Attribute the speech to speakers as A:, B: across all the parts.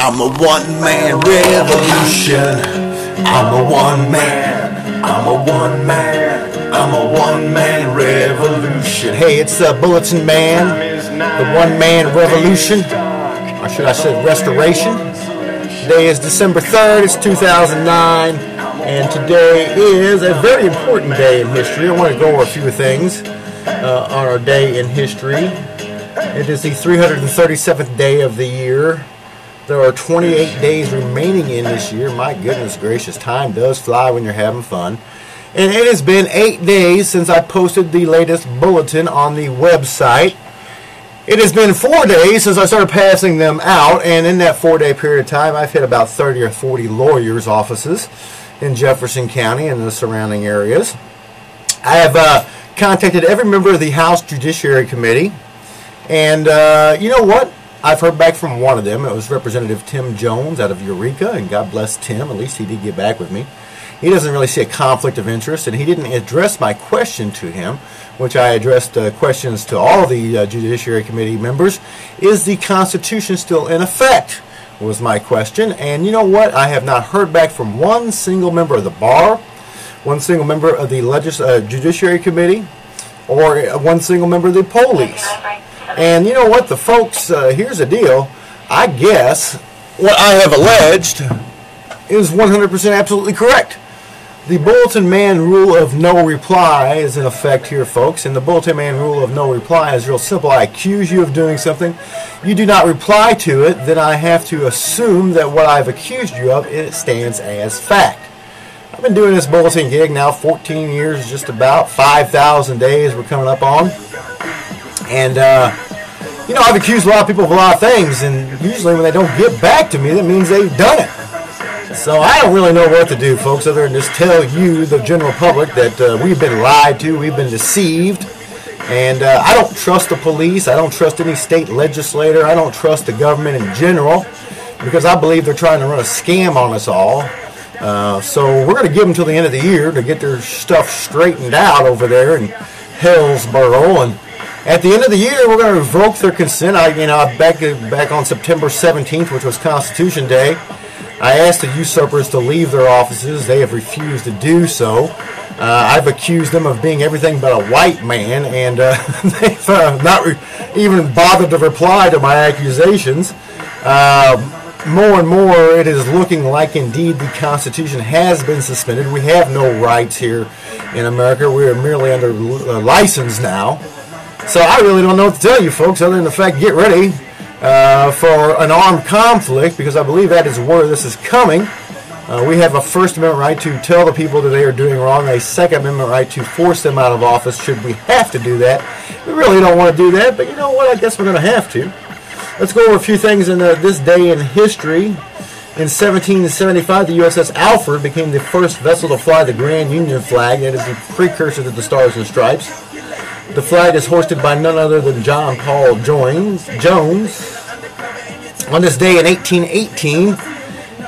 A: I'm a one-man revolution. I'm a one-man. I'm a one-man. I'm a one-man revolution. Hey, it's Bulletinman, the one-man revolution. Or should I say restoration? Today is December 3rd. It's 2009. And today is a very important day in history. I want to go over a few things on our day in history. It is the 337th day of the year. There are 28 days remaining in this year. My goodness gracious, time does fly when you're having fun. And it has been 8 days since I posted the latest bulletin on the website. It has been 4 days since I started passing them out, and in that 4-day period of time, I've hit about 30 or 40 lawyers' offices in Jefferson County and the surrounding areas. I have contacted every member of the House Judiciary Committee, and you know what? I've heard back from one of them. It was Representative Tim Jones out of Eureka, and God bless Tim. At least he did get back with me. He doesn't really see a conflict of interest, and he didn't address my question to him, which I addressed questions to all the Judiciary Committee members. Is the Constitution still in effect? Was my question. And you know what? I have not heard back from one single member of the bar, one single member of the Judiciary Committee, or one single member of the police. And you know what, the folks, here's the deal. I guess what I have alleged is 100% absolutely correct. The Bulletinman rule of no reply is in effect here, folks. And the Bulletinman rule of no reply is real simple. I accuse you of doing something. You do not reply to it, then I have to assume that what I've accused you of, it stands as fact. I've been doing this bulletin gig now 14 years, just about 5,000 days we're coming up on. And, you know, I've accused a lot of people of a lot of things, and usually when they don't get back to me, that means they've done it. So I don't really know what to do, folks, other than just tell you, the general public, that we've been lied to, we've been deceived, and I don't trust the police, I don't trust any state legislator, I don't trust the government in general, because I believe they're trying to run a scam on us all. So we're going to give them till the end of the year to get their stuff straightened out over there in Hillsborough, and at the end of the year, we're going to revoke their consent. Back on September 17th, which was Constitution Day, I asked the usurpers to leave their offices. They have refused to do so. I've accused them of being everything but a white man, and they've not even bothered to reply to my accusations. More and more, it is looking like indeed the Constitution has been suspended. We have no rights here in America. We are merely under license now. So I really don't know what to tell you, folks, other than the fact, get ready for an armed conflict, because I believe that is where this is coming. We have a First Amendment right to tell the people that they are doing wrong, a Second Amendment right to force them out of office should we have to do that. We really don't want to do that, but you know what? I guess we're going to have to. Let's go over a few things in this day in history. In 1775, the USS Alfred became the first vessel to fly the Grand Union flag. That is the precursor to the Stars and Stripes. The flag is hoisted by none other than John Paul Jones. On this day in 1818,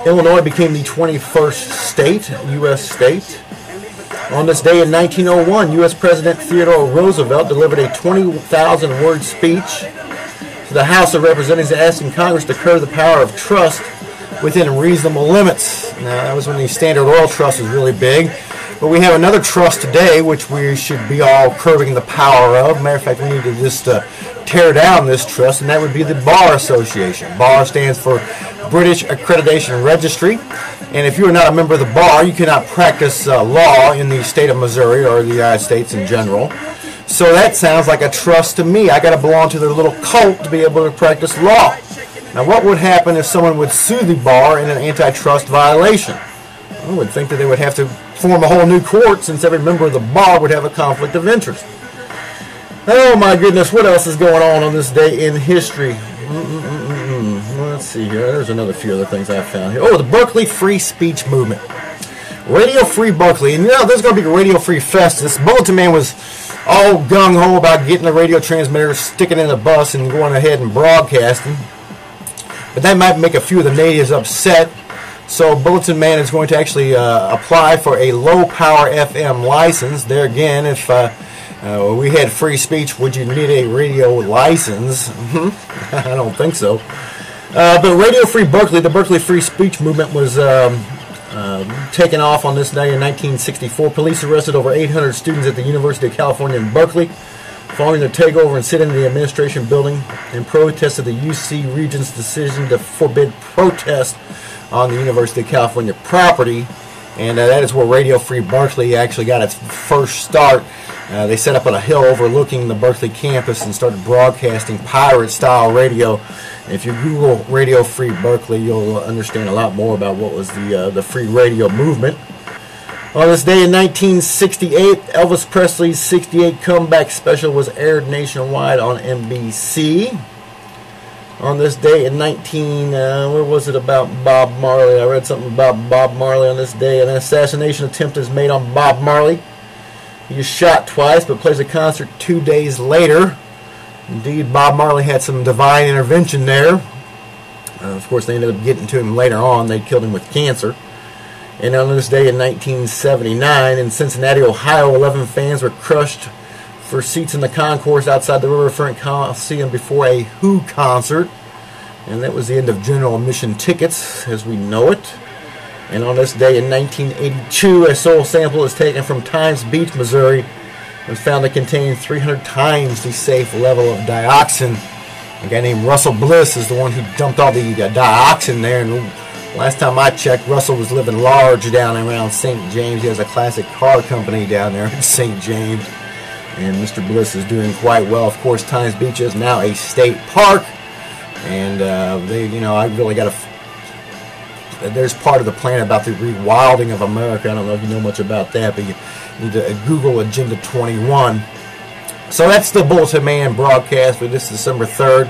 A: Illinois became the 21st state, U.S. state. On this day in 1901, U.S. President Theodore Roosevelt delivered a 20,000-word speech to the House of Representatives asking Congress to curb the power of trust within reasonable limits. Now, that was when the Standard Oil Trust was really big. But we have another trust today, which we should be all curbing the power of. Matter of fact, we need to just tear down this trust, and that would be the Bar Association. BAR stands for British Accreditation Registry. And if you are not a member of the Bar, you cannot practice law in the state of Missouri or the United States in general. So that sounds like a trust to me. I got to belong to their little cult to be able to practice law. Now, what would happen if someone would sue the Bar in an antitrust violation? I would think that they would have to form a whole new court, since every member of the bar would have a conflict of interest. Oh my goodness, what else is going on this day in history? Let's see here. There's another few other things I found here. Oh, the Berkeley Free Speech Movement. Radio Free Berkeley. And you know, there's going to be a Radio Free Festus. Bulletinman was all gung-ho about getting the radio transmitter, sticking in the bus, and going ahead and broadcasting. But that might make a few of the natives upset. So Bulletinman is going to actually apply for a low-power FM license. There again, if we had free speech, would you need a radio license? I don't think so. But Radio Free Berkeley, the Berkeley Free Speech Movement, was taken off on this day in 1964. Police arrested over 800 students at the University of California in Berkeley following their takeover and sit-in the administration building in protest of the UC Regent's decision to forbid protest on the University of California property. And that is where Radio Free Berkeley actually got its first start. They set up on a hill overlooking the Berkeley campus and started broadcasting pirate-style radio. And if you Google Radio Free Berkeley, you'll understand a lot more about what was the free radio movement. On this day in 1968, Elvis Presley's 68 comeback special was aired nationwide on NBC. On this day in where was it about Bob Marley? I read something about Bob Marley on this day. An assassination attempt is made on Bob Marley. He was shot twice, but plays a concert 2 days later. Indeed, Bob Marley had some divine intervention there. Of course, they ended up getting to him later on. They killed him with cancer. And on this day in 1979, in Cincinnati, Ohio, 11 fans were crushed for seats in the concourse outside the Riverfront Coliseum before a Who concert. And that was the end of general admission tickets as we know it. And on this day in 1982, a soil sample is taken from Times Beach, Missouri, and was found to contain 300 times the safe level of dioxin. A guy named Russell Bliss is the one who dumped all the dioxin there. And last time I checked, Russell was living large down around St. James. He has a classic car company down there in St. James. And Mr. Bliss is doing quite well. Of course, Times Beach is now a state park. And I really got to... There's part of the plan about the rewilding of America. I don't know if you know much about that, but you need to Google Agenda 21. So that's the Bulletinman broadcast for this December 3rd.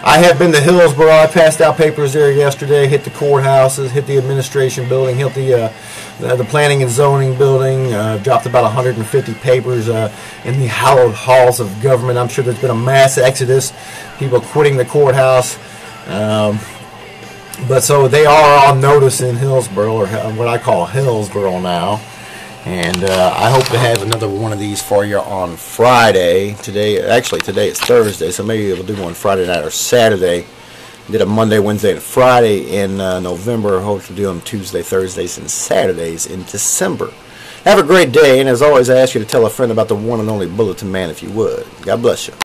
A: I have been to Hillsborough. I passed out papers there yesterday, hit the courthouses, hit the administration building, hit the planning and zoning building, dropped about 150 papers in the hallowed halls of government. I'm sure there's been a mass exodus, people quitting the courthouse. But so they are on notice in Hillsborough, or what I call Hillsborough now. And I hope to have another one of these for you on Friday. Today is Thursday, so maybe we'll do one Friday night or Saturday. Did a Monday, Wednesday, and Friday in November. Hope to do them Tuesday, Thursdays, and Saturdays in December. Have a great day, and as always, I ask you to tell a friend about the one and only Bulletin Man if you would. God bless you.